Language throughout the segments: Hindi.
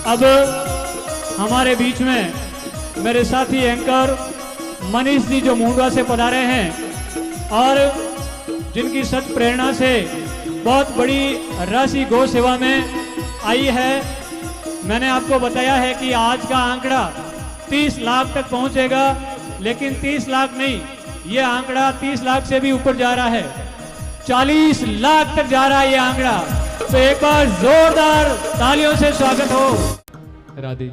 अब हमारे बीच में मेरे साथी एंकर मनीष जी जो मुंडवा से पधारे हैं और जिनकी सच प्रेरणा से बहुत बड़ी राशि गौ सेवा में आई है। मैंने आपको बताया है कि आज का आंकड़ा 30 लाख तक पहुंचेगा, लेकिन 30 लाख नहीं, ये आंकड़ा 30 लाख से भी ऊपर जा रहा है, 40 लाख तक जा रहा है ये आंकड़ा। तो एक बार जोरदार तालियों से स्वागत हो। राधे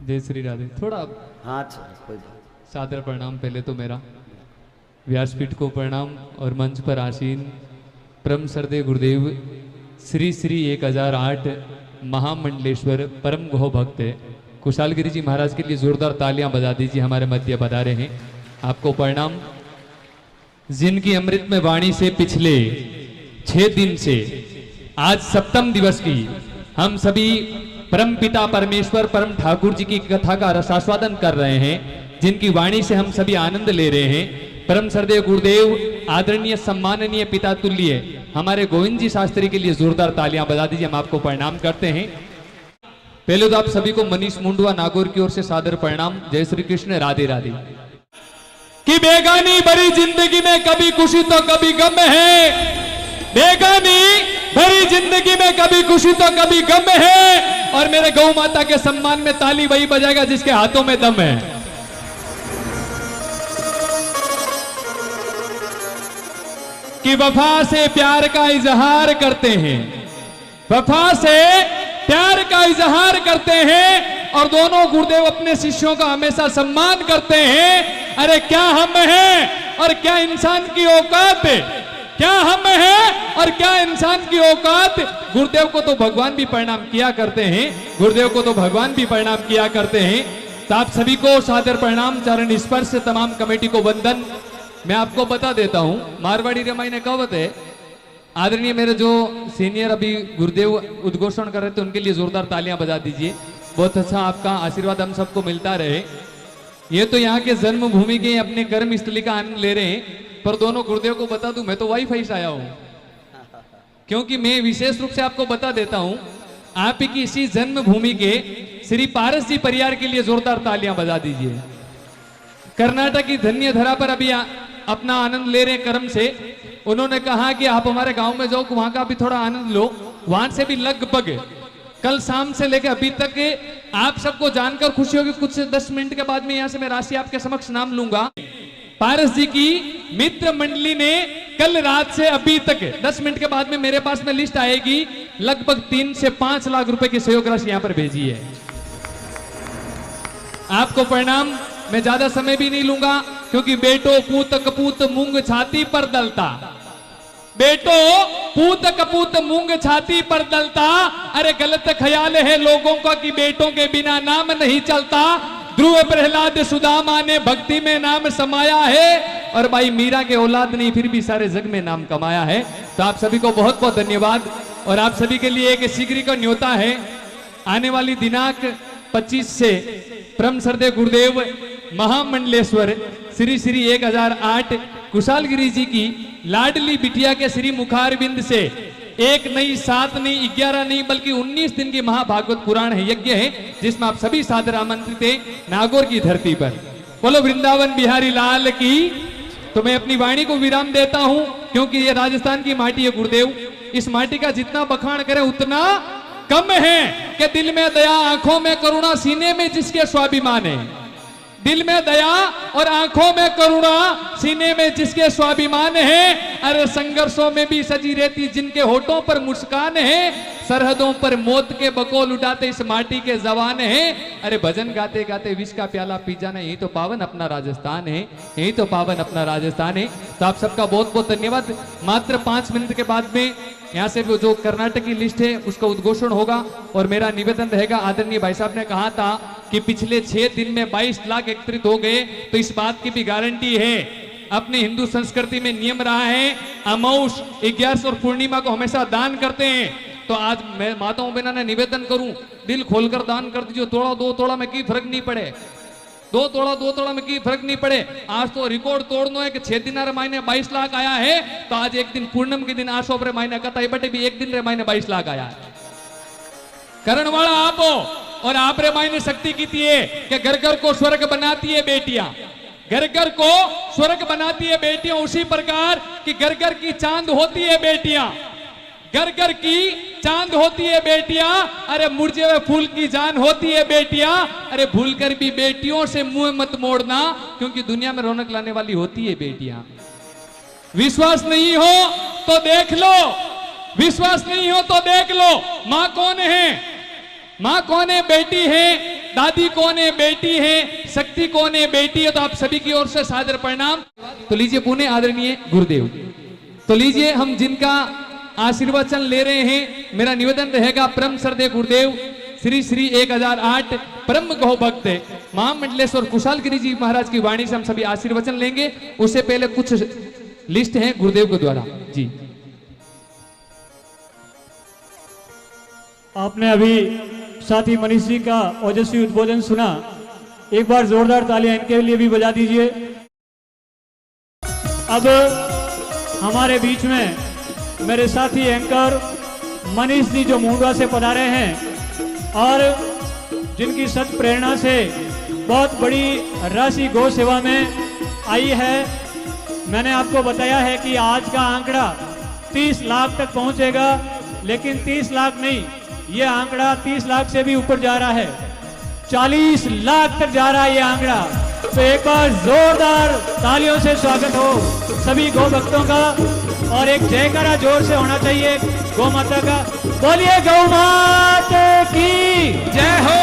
जय श्री राधे। थोड़ा सादर प्रणाम। पहले तो मेरा व्यासपीठ को प्रणाम और मंच पर आसीन परम श्रद्धेय गुरुदेव श्री श्री 1008 महामंडलेश्वर परम गो भक्त कुशालगिरी जी महाराज के लिए जोरदार तालियां बजा दीजिए। हमारे मध्य बता रहे हैं, आपको प्रणाम। जिनकी अमृत में वाणी से पिछले 6 दिन से आज सप्तम दिवस की हम सभी परम पिता परमेश्वर परम ठाकुर जी की कथा का रसास्वादन कर रहे हैं, जिनकी वाणी से हम सभी आनंद ले रहे हैं। परम श्रद्धेय गुरुदेव आदरणीय सम्माननीय पिता तुल्य हमारे गोविंद जी शास्त्री के लिए जोरदार तालियां बजा दीजिए। हम आपको प्रणाम करते हैं। पहले तो आप सभी को मनीष मुंडवा नागौर की ओर से सादर प्रणाम। जय श्री कृष्ण, राधे राधे। कि बेगानी भरी जिंदगी में कभी खुशी तो कभी गम है, बेगानी भरी जिंदगी में कभी खुशी तो कभी गम है। और मेरे गौ माता के सम्मान में ताली वही बजाएगा जिसके हाथों में दम है। कि वफा से प्यार का इजहार करते हैं, वफा से प्यार का इजहार करते हैं और दोनों गुरुदेव अपने शिष्यों का हमेशा सम्मान करते हैं। अरे क्या हम हैं और क्या इंसान की औकात, क्या हम हैं और क्या इंसान की औकात। गुरुदेव को तो भगवान भी प्रणाम किया करते हैं, गुरुदेव को तो भगवान भी प्रणाम किया करते हैं। तो आप सभी को सादर प्रणाम, चरण स्पर्श, तमाम कमेटी को वंदन। मैं आपको बता देता हूं, मारवाड़ी रामायण ने कहावत है। आदरणीय मेरे जो सीनियर अभी गुरुदेव उद्घोषण कर रहे थे उनके लिए जोरदार तालियां बजा दीजिए। बहुत अच्छा आपका आशीर्वाद हम सबको मिलता रहे। ये तो यहाँ के जन्मभूमि के अपने कर्म स्थली का आनंद ले रहे हैं, पर दोनों गुरुदेव को बता दूं, मैं तो वाईफाई से आया हूं, क्योंकि मैं विशेष रूप से आपको बता देता हूं, आप की इसी जन्मभूमि के श्री पारस जी परिवार के लिए जोरदार तालियां बजा दीजिए। कर्नाटक की धन्य धरा पर अभी अपना आनंद ले रहे हैं कर्म से। उन्होंने कहा कि आप हमारे गांव में जाओ, वहां का भी थोड़ा आनंद लो। वहां से भी लगभग कल शाम से लेकर अभी तक आप सबको जानकर खुशी होगी। कुछ 10 मिनट के बाद में यहां से मैं राशि आपके समक्ष नाम लूंगा। पारस जी की मित्र मंडली ने कल रात से अभी तक 10 मिनट के बाद में मेरे पास में लिस्ट आएगी, लगभग 3 से 5 लाख रुपए की सहयोग राशि यहां पर भेजी है। आपको प्रणाम। मैं ज्यादा समय भी नहीं लूंगा, क्योंकि बेटो पूत कपूत मूंग छाती पर दलता, बेटो पूत कपूत मूंग छाती पर दलता। अरे गलत ख्याल है लोगों का कि बेटों के बिना नाम नहीं चलता। ध्रुव प्रहलाद सुदामा ने भक्ति में नाम समाया है, और भाई मीरा के औलाद नहीं फिर भी सारे जग में नाम कमाया है। तो आप सभी को बहुत बहुत धन्यवाद। और आप सभी के लिए एक शीघ्र का न्योता है। आने वाली दिनांक 25 से परम श्रद्धेय गुरुदेव महामंडलेश्वर श्री श्री 1008 कुशालगिरी जी की लाडली बिटिया के श्री मुखारबिंद से एक नहीं, 7 नहीं, 11 नहीं, बल्कि 19 दिन की महाभागवत पुराण है, यज्ञ है, जिसमें आप सभी सादर आमंत्रित हैं नागौर की धरती पर। बोलो वृंदावन बिहारी लाल की। तो मैं अपनी वाणी को विराम देता हूं, क्योंकि ये राजस्थान की माटी है गुरुदेव। इस माटी का जितना बखान करें उतना कम है। कि दिल में दया, आंखों में करुणा, सीने में जिसके स्वाभिमान है। दिल में दया और आंखों में करुणा, सीने में जिसके स्वाभिमान है। अरे संघर्षों में भी सजी रहती जिनके होठों पर मुस्कान है। सरहदों पर मौत के बकोल उठाते इस माटी के जवान हैं। अरे भजन गाते गाते विष का प्याला पी जाना, यही तो पावन अपना राजस्थान है, यही तो पावन अपना राजस्थान है। तो आप सबका बहुत बहुत धन्यवाद। मात्र 5 मिनट के बाद में यहाँ से वो जो कर्नाटक की लिस्ट है उसका उद्घोषण होगा। और मेरा निवेदन रहेगा, आदरणीय भाई साहब ने कहा था कि पिछले 6 दिन में 22 लाख एकत्रित हो गए, तो इस बात की भी गारंटी है। अपने हिंदू संस्कृति में नियम रहा है, अमावस, 11 और पूर्णिमा को हमेशा दान करते हैं। तो आज मैं माताओं बहनों ने निवेदन करूं, दिल खोलकर दान कर दीजिए। तोड़ा 2 तोड़ा में की फर्क नहीं पड़े, 2 तोड़ा में की फर्क नहीं पड़े। आज तो रिकॉर्ड तोड़ना है कि 6 दिन महीने 22 लाख आया है। तो आज एक दिन पूर्णम के दिन 800 महीने कथा बटे भी एक दिन रे महीने 22 लाख आया है। करण वाला आप हो और आप रे मायने शक्ति की थी है कि घर घर को स्वर्ग बनाती है बेटियां, घर घर को स्वर्ग बनाती है बेटियां। उसी प्रकार कि घर घर की चांद होती है बेटियां, घर घर की चांद होती है बेटियां। अरे मुरझे हुए फूल की जान होती है बेटियां। अरे भूलकर भी बेटियों से मुंह मत मोड़ना, क्योंकि दुनिया में रौनक लाने वाली होती है बेटियां। विश्वास नहीं हो तो देख लो, विश्वास नहीं हो तो देख लो। मां कौन है? मां कौन है? बेटी है। दादी कौन है? बेटी है। शक्ति कौन है? बेटी है। तो आप सभी की ओर से सादर प्रणाम। तो लीजिए पुण्य आदरणीय गुरुदेव, तो लीजिए हम जिनका आशीर्वचन ले रहे हैं, मेरा निवेदन रहेगा परम श्रद्धेय गुरुदेव श्री श्री 1008 परम गौ भक्त महामंडलेश्वर कुशालगिरी जी महाराज की वाणी से हम सभी आशीर्वचन लेंगे। उससे पहले कुछ लिस्ट है गुरुदेव के द्वारा जी। आपने अभी साथी मनीष जी का ओजस्वी उद्बोधन सुना, एक बार जोरदार तालियां इनके लिए भी बजा दीजिए। अब हमारे बीच में मेरे साथी एंकर मनीष जी जो मुंडवा से पधारे हैं और जिनकी सत प्रेरणा से बहुत बड़ी राशि गौ सेवा में आई है। मैंने आपको बताया है कि आज का आंकड़ा 30 लाख तक पहुंचेगा, लेकिन 30 लाख नहीं, ये आंकड़ा 30 लाख से भी ऊपर जा रहा है, 40 लाख तक जा रहा है ये आंकड़ा। तो एक बार जोरदार तालियों से स्वागत हो सभी गौ भक्तों का, और एक जयकारा जोर से होना चाहिए गौ माता का। बोलिए गौ माता की जय हो।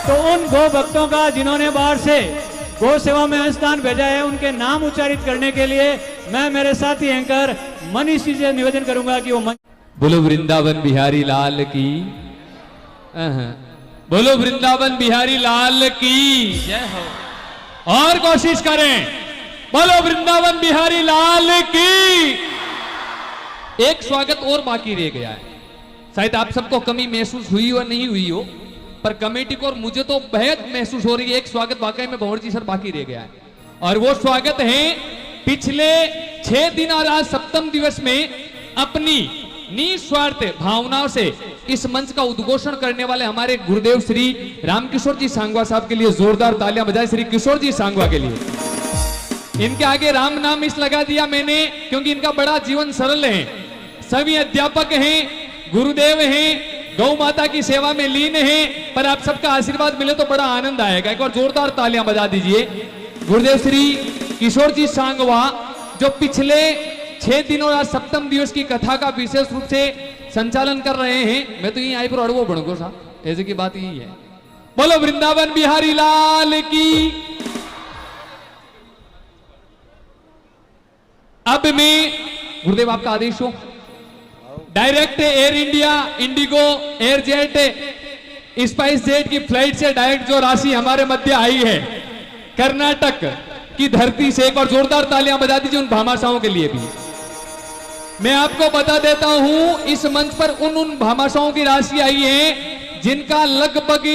तो उन गौ भक्तों का जिन्होंने बाहर से गौ सेवा में स्थान भेजा है, उनके नाम उच्चारित करने के लिए मैं मेरे साथी एंकर मनीष जी से निवेदन करूंगा कि वो बोलो वृंदावन बिहारी लाल की, बोलो वृंदावन बिहारी लाल की जय हो। और कोशिश करें, बोलो वृंदावन बिहारी लाल की। एक स्वागत और बाकी रह गया है, शायद आप सबको कमी महसूस हुई और नहीं हुई हो, पर कमेटी को और मुझे तो बेहद महसूस हो रही है। एक स्वागत वाकई में भंवर जी सर बाकी रह गया है, और वो स्वागत है पिछले 6 दिन और आज सप्तम दिवस में अपनी निस्वार्थ भावनाओं से इस मंच का उद्घोषण करने वाले हमारे गुरुदेव श्री रामकिशोर जी सांगवा साहब के लिए जोरदार तालियां बजाएं। श्री किशोर जी सांगवा के लिए। इनके आगे राम नाम इस लगा दिया मैंने क्योंकि इनका बड़ा जीवन सरल है। सभी अध्यापक हैं, गुरुदेव हैं, गौ माता की सेवा में लीन हैं, पर आप सबका आशीर्वाद मिले तो बड़ा आनंद आएगा। एक बार जोरदार तालियां बजा दीजिए। गुरुदेव श्री किशोर जी सांगवा जो पिछले 6 दिनों और आज सप्तम दिवस की कथा का विशेष रूप से संचालन कर रहे हैं। मैं तो यही आई पर अड़वो बणगो साहब, ऐसे की बात यही है। बोलो वृंदावन बिहारी लाल की। अब मैं गुरुदेव आपका आदेश हो, direct air India, Indigo, air jet, spice jet की फ्लाइट से डायरेक्ट जो राशि हमारे मध्य आई है कर्नाटक की धरती से, एक और जोरदार तालियां बजा दीजिए उन भामाशाहों के लिए भी। मैं आपको बता देता हूं इस मंच पर उन भामाशाहों की राशि आई है जिनका लगभग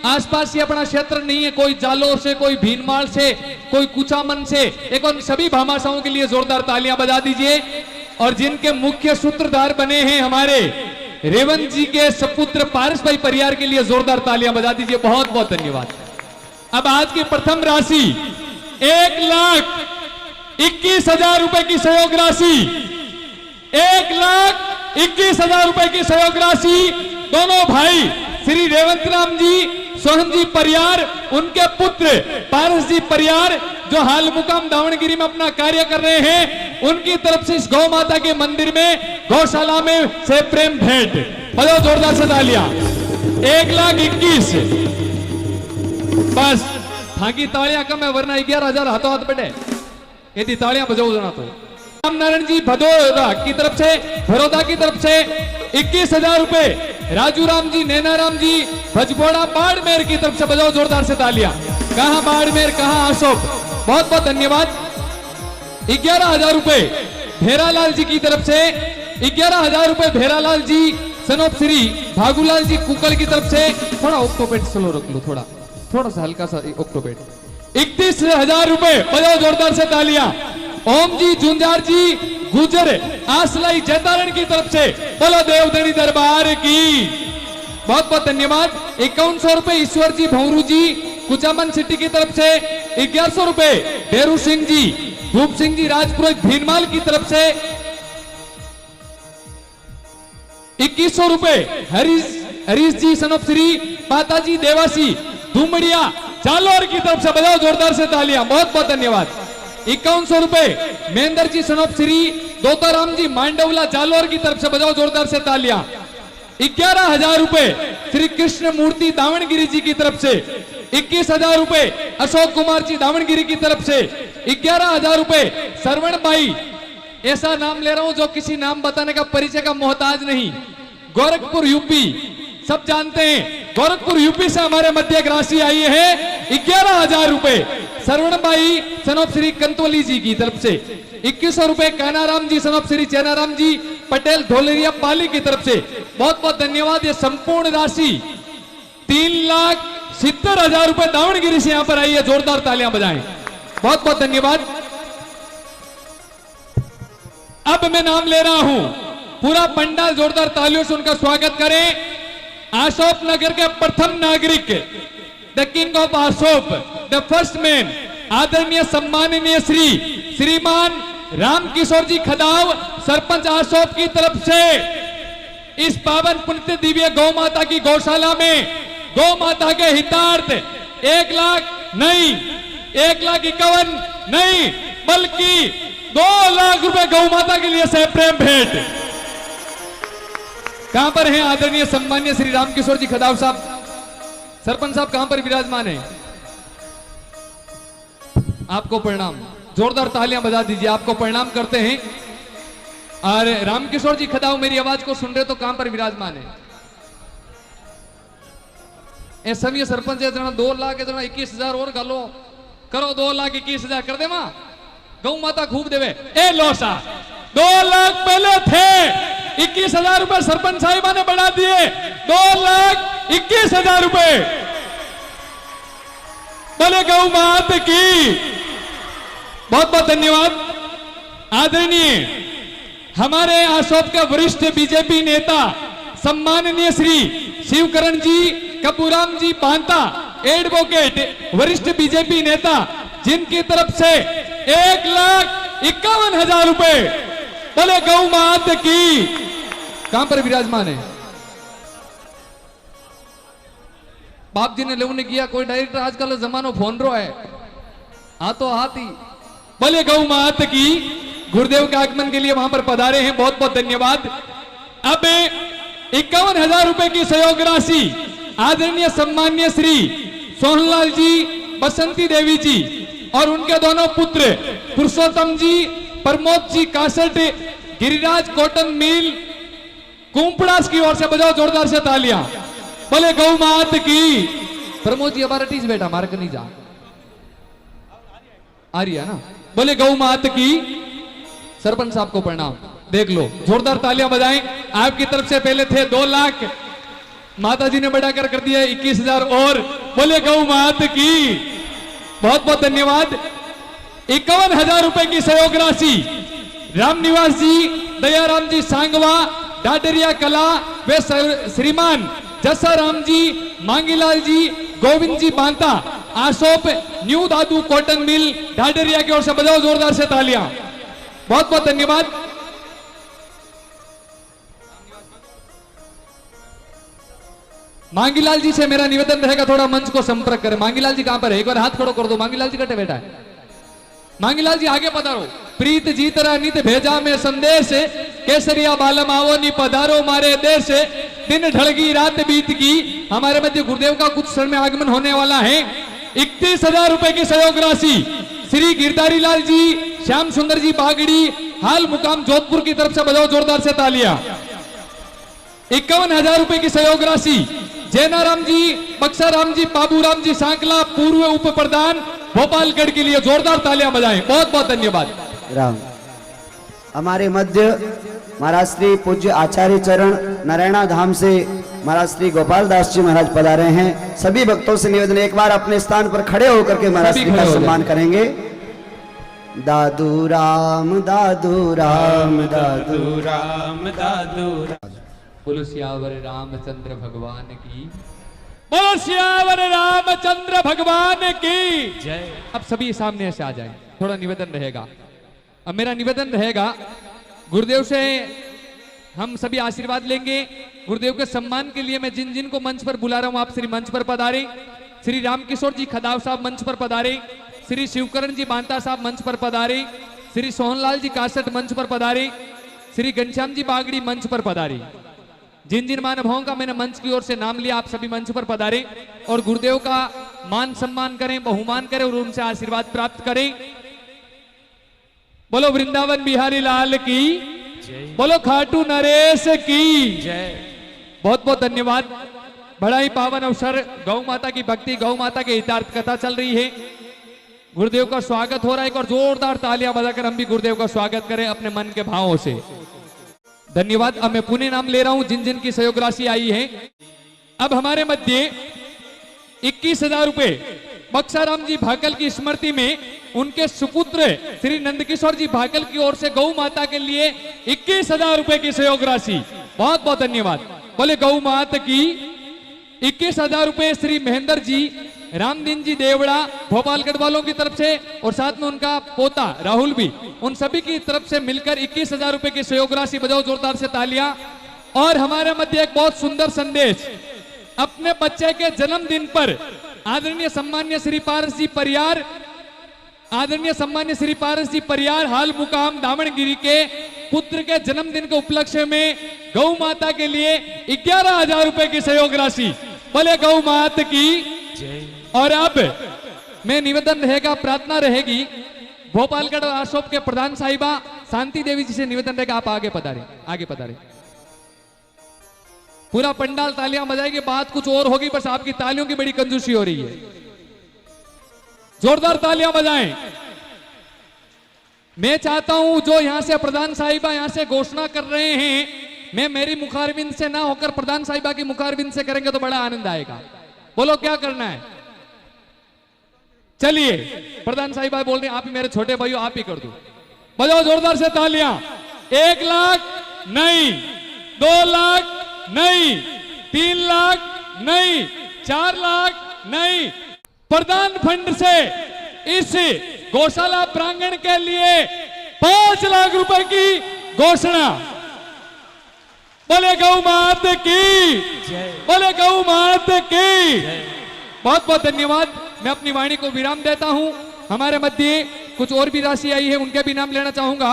आसपास ही अपना क्षेत्र नहीं है, कोई जालोर से, कोई भीनमाल से, कोई कुचामन से। एक और सभी भामाशाहों के लिए जोरदार तालियां बजा दीजिए। और जिनके मुख्य सूत्रधार बने हैं हमारे रेवंत जी के सपुत्र पारस भाई परियार के लिए जोरदार तालियां बजा दीजिए। बहुत बहुत धन्यवाद। अब आज की प्रथम राशि 1,21,000 रुपए की सहयोग राशि, 1,21,000 रुपए की सहयोग राशि दोनों भाई श्री रेवंत राम जी, सोहन जी परियार, उनके पुत्र पारस जी परियार जो हाल मुकाम दावणगिरी में अपना कार्य कर रहे हैं, उनकी तरफ से इस गौ माता के मंदिर में, गौशाला में से प्रेम भेंट। बजाओ जोरदार से तालियां। 1,21,000 बस थाकी तालियां कम है, वरना 11,000 हाथों हाथ बैठे। यदि तालियां बजाओ जना तो राम नारायण जी भदौरा की तरफ से, बड़ौदा की तरफ से 21,000 रुपए, राजू राम जी, नैना राम जी भजबोड़ा बाड़मेर की तरफ से बजाओ जोरदार से तालियां। कहां बाड़मेर, कहां अशोक, बहुत बहुत धन्यवाद। 11,000 रुपए भेरालाल जी की तरफ से, 11,000 रुपए भेरालाल जी सनोप श्री भागुलाल जी कुकल की तरफ से। थोड़ा ऑक्टोपेट स्लो रख लो, थोड़ा सा हल्का सा ऑक्टोपेट। 31,000 रुपए बजाओ जोरदार से तालियां। ओम जी झुंझार जी गुजर आसलाई जैतारण की तरफ से, बोलो देवधनी दरबार की। बहुत बहुत धन्यवाद। 5100 रुपए ईश्वर जी भौरू जी कुचामन सिटी की तरफ से, 1100 रुपए डेरू सिंह जी, धूप सिंह जी राजपुरोहित भीनमाल की तरफ से, 2100 रुपए हरीश जी सनोप श्री माताजी देवासी धूमड़िया जालोर की तरफ से, बजाओ जोरदार से तालियां, बहुत बहुत धन्यवाद। 5100 रुपए महेंद्र जी सनोप श्री दोताराम जी मांडवला जालोर की तरफ से, बजाओ जोरदार से तालियां। 11,000 रुपए श्री कृष्ण मूर्ति दावणगिरी जी की तरफ से, 21,000 रुपए अशोक कुमार जी दावणगिरी की तरफ से, 11,000 रुपए सरवण भाई, ऐसा नाम ले रहा हूं जो किसी नाम बताने का परिचय का मोहताज नहीं, गोरखपुर यूपी, सब जानते हैं गोरखपुर यूपी से हमारे मध्य एक राशि आई है 11,000 रुपए सरवण भाई सनोप श्री कंतोली जी की तरफ से, 2100 रुपए कानाराम जी सनोप श्री चैनाराम जी पटेल धोलरिया पाली की तरफ से, बहुत बहुत धन्यवाद। ये संपूर्ण राशि 3,70,000 रुपए दावणगिरी से यहां पर आई है, जोरदार तालियां बजाएं, बहुत बहुत धन्यवाद। अब मैं नाम ले रहा हूं, पूरा पंडाल जोरदार तालियों से उनका स्वागत करें। आशोप नगर के प्रथम नागरिक, द किंग ऑफ आशोप, द फर्स्ट मैन, आदरणीय सम्माननीय श्रीमान रामकिशोर जी खदाव, सरपंच आशोप की तरफ से इस पावन पुण्य दिव्य गौ माता की गौशाला में गौ माता के हितार्थ 1 लाख नहीं, 1,51,000 नहीं, बल्कि 2 लाख रुपए गौ माता के लिए से प्रेम भेंट। कहां पर हैं आदरणीय सम्मान्य श्री रामकिशोर जी खदाव साहब, सरपंच साहब कहां पर विराजमान है? आपको प्रणाम, जोरदार तालियां बजा दीजिए, आपको प्रणाम करते हैं। और रामकिशोर जी खदाव मेरी आवाज को सुन रहे तो कहां पर विराजमान है? ए सभी सरपंच है 2 लाख 21,000 और गालो करो, 2,21,000 कर दे मां, गौ माता खूब देवे। ए लोसा 2 लाख पहले थे, 21,000 रुपए सरपंच साहिबा ने बढ़ा दिए, 2,21,000 रुपए। बोले गौ माता की बहुत बहुत धन्यवाद। आदरणीय हमारे आशोप के वरिष्ठ बीजेपी नेता सम्माननीय श्री शिवकरण जी कपूराम जी पांता, एडवोकेट वरिष्ठ बीजेपी नेता, जिनकी तरफ से 1,51,000 रुपए, बोले गौ माता की, कहां पर विराजमान है? बाप जी ने लेने किया, कोई डायरेक्टर आजकल जमानो फोन रो है, हाथों हाथ ही, बोले गौ माता की। गुरुदेव के आगमन के लिए वहां पर पधारे हैं, बहुत बहुत धन्यवाद। अब 51,000 रुपए की सहयोग राशि आदरणीय सम्मान्य श्री सोहनलाल जी, बसंती देवी जी और उनके दोनों पुत्र पुरुषोत्तम जी, Pramod ji caste, Giriraj cotton mill कुंपड़ास की ओर से, बजाओ जोरदार से तालियां, बोले गौ माता की। प्रमोद जी हमारा टीच बेटा मार्क नहीं जा आ रही है ना, बोले गौ माता की। सरपंच साहब को प्रणाम, देख लो, जोरदार तालियां बजाएं। आपकी तरफ से पहले थे 2 लाख, माता जी ने बढ़ाकर कर दिया 21,000 और, बोले गौ माता की, बहुत बहुत धन्यवाद। 51,000 रुपए की सहयोग राशि रामनिवास जी, दयाराम जी सांगवा, डाडरिया कला वे श्रीमान जसाराम जी, मांगीलाल जी, गोविंद जी बांता, आशोप न्यू दादू कॉटन मिल डाडरिया की ओर से, बजाओ जोरदार से तालियां, बहुत बहुत धन्यवाद। मांगीलाल जी से मेरा निवेदन रहेगा, थोड़ा मंच को संपर्क करें। मांगीलाल जी कहां पर है? एक बार हाथ खड़ो कर दो। मांगीलाल जी कटे बेटा है? मांगीलाल जी आगे पधारो। प्रीत जीतरा नित भेजा में संदेश, केसरिया बालम आवो नी पधारो मारे देश, दिन ढलगी रात बीत की। हमारे मध्य गुरुदेव का कुछ क्षण में आगमन होने वाला है। 31,000 रुपए की सहयोग राशि श्री गिरधारी लाल जी, श्याम सुंदर जी बागड़ी, हाल मुकाम जोधपुर की तरफ से, बजाओ जोरदार से तालियां। 51,000 रुपए की सहयोग राशि जैनाराम जी, बक्साराम जी, बाबूराम जी सांकला, पूर्व उप प्रधान भोपालगढ़ के लिए, जोरदार तालियां बजाएं, बहुत बहुत धन्यवाद। राम हमारे मध्य महाराज श्री पूज्य आचार्य चरण नारायणा धाम से महाराज श्री गोपाल दास जी महाराज पधारे हैं। सभी भक्तों से निवेदन, एक बार अपने स्थान पर खड़े होकर के महाराज श्री का सम्मान करेंगे। दादू राम दादू राम दादू राम दादू राम। बोलो सियावर रामचंद्र भगवान की, बोलो सियावर रामचंद्र भगवान की जय। अब सभी सामने से आ जाएं, थोड़ा निवेदन रहेगा। अब मेरा निवेदन रहेगा, गुरुदेव से हम सभी आशीर्वाद लेंगे। गुरुदेव के सम्मान के लिए मैं जिन जिन को मंच पर बुला रहा हूं, आप श्री मंच पर पधारे। श्री रामकिशोर जी खदाव साहब मंच पर पधारे, श्री शिवकरण जी बांता साहब मंच पर पधारे, श्री सोहनलाल जी कासट मंच पर पधारे, श्री घनश्याम जी बागड़ी मंच पर पधारे। जिन जिन महानुभावों का मैंने मंच की ओर से नाम लिया, आप सभी मंच पर पधारे और गुरुदेव का मान सम्मान करें, बहुमान करें और उनसे आशीर्वाद प्राप्त करें। बोलो वृंदावन बिहारी लाल की, बोलो खाटू नरेश की जय। बहुत बहुत धन्यवाद। बड़ा ही पावन अवसर, गौ माता की भक्ति, गौ माता की हितार्थ कथा चल रही है। गुरुदेव का स्वागत हो रहा है, एक और जोरदार तालियां बजाकर हम भी गुरुदेव का स्वागत करें अपने मन के भावों से। धन्यवाद। अब मैं पुणे नाम ले रहा हूं जिन जिन की सहयोग राशि आई है। अब हमारे मध्य 21,000 रुपए बक्साराम जी भाकल की स्मृति में उनके सुपुत्र श्री नंदकिशोर जी भाकल की ओर से गौ माता के लिए 21,000 रुपए की सहयोग राशि। बहुत बहुत धन्यवाद। बोले गौ माता की। 21,000 रुपए श्री महेंद्र जी रामदीन जी देवड़ा भोपालगढ़ वालों की तरफ से और साथ में उनका पोता राहुल भी, उन सभी की तरफ से मिलकर 21,000 रुपए की सहयोग राशि। बजाओ जोरदार से तालियां। और हमारे मध्य एक बहुत सुंदर संदेश, अपने बच्चे के जन्मदिन पर आदरणीय सम्मान्य श्री पारस जी परियार, आदरणीय सम्मान्य श्री पारस जी परियार हाल मुकाम दामनगिरी के पुत्र के जन्मदिन के उपलक्ष्य में गौ माता के लिए 11,000 रुपए की सहयोग राशि। बोले गौ माता की। और अब मैं निवेदन रहेगा, प्रार्थना रहेगी, भोपालगढ़ अशोक के प्रधान साहिबा शांति देवी जी से निवेदन रहेगा, आप आगे पधारे, आगे पधारे। पूरा पंडाल तालियां बजाएगी, बात कुछ और होगी, बस आपकी तालियों की बड़ी कंजूसी हो रही है। जोरदार तालियां बजाएं। मैं चाहता हूं जो यहां से प्रधान साहिबा यहां से घोषणा कर रहे हैं, मैं मेरी मुखारबिंद से ना होकर प्रधान साहिबा की मुखारबिंद से करेंगे तो बड़ा आनंद आएगा। बोलो क्या करना है। चलिए प्रधान साहिबा बोल रहे हैं, आप ही मेरे छोटे भाइयों, आप ही कर दो। बजाओ जोरदार से तालियां। 1 लाख नहीं, 2 लाख नहीं, 3 लाख नहीं, 4 लाख नहीं, प्रधान फंड से इस गौशाला प्रांगण के लिए 5 लाख रुपए की घोषणा। बोले गौ माता की, बोले गौ माता की। बहुत बहुत धन्यवाद। मैं अपनी वाणी को विराम देता हूं। हमारे मध्य कुछ और भी राशि आई है, उनके भी नाम लेना चाहूंगा।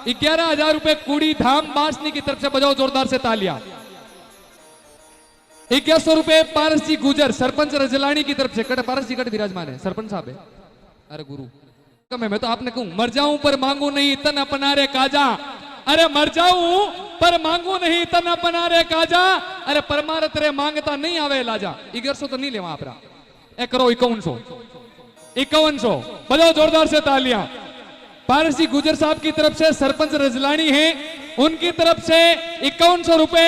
11,000 रुपए कुड़ी धाम बासनी की तरफ से, बजाओ जोरदार से तालियां। 2100 रुपए पारस जी गुजर सरपंच रजलानी की तरफ से। कट पारस जी कट विराजमान है, सरपंच साहब है। अरे गुरु मैं तो आपने कहूं, मर जाऊं पर मांगू नहीं तन अपना रे काजा। अरे मर जाऊं पर मांगू नहीं तन अपना रे काजा। अरे परमारत रे मांगता नहीं आवे लाजा। 1100 तो नहीं लेवा आपरा, एक करो 5100 बजाओ जोरदार से तालियां। पारस जी गुजर साहब की तरफ से सरपंच रजलानी है, उनकी तरफ से 5100 रुपए